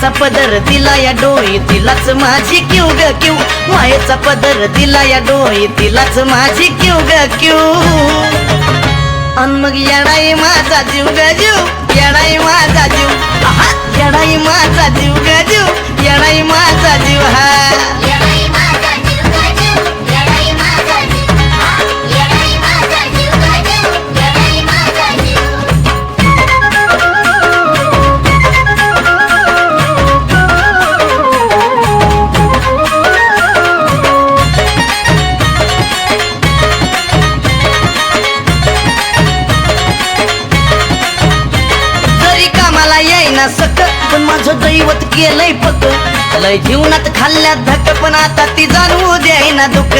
मायेचा पदर दिला या डोई तिलाच माझी क्यू ग क्यू मायेचा पदर दिला या डोई तिलाच माझी क्यू ग क्यू अन मग येडाई माझा जीव ग जीव येडाई माझा जीव आहा येडाई माझा जीव ग जीव येडाई माझा जीव हा सक पण माझं दैवत केलंय पक लय जीवनात खाल्ल्या धक पण आता ती जाणवू द्यायना दुःख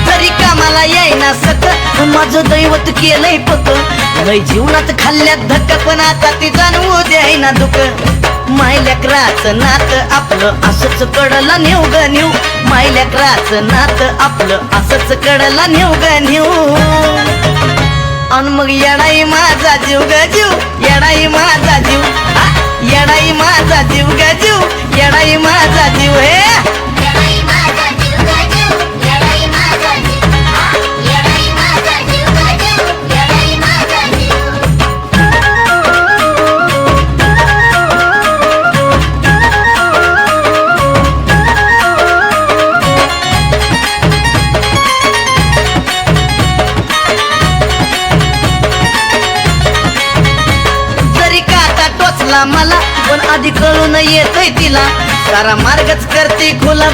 तरी कामाला येईना सक पण माझं दैवत केलंय पक लय जीवनात खाल्ल्या धक पण आता ती जाणवू द्यायना दुःख मायल्याकराचं नात आपलं असंच कडला नेऊ ग नेऊ मायल्याकराचं नात आपलं असंच कडला नेऊ ग नेऊ अन मग येडाई माझा जीव ग जीव येडाई माझा जीव येडाई माझा जीव ग जीव येडाई माझा जीव हे मला पण आधी कळून येतोय तिला सारा मार्गच करते खुला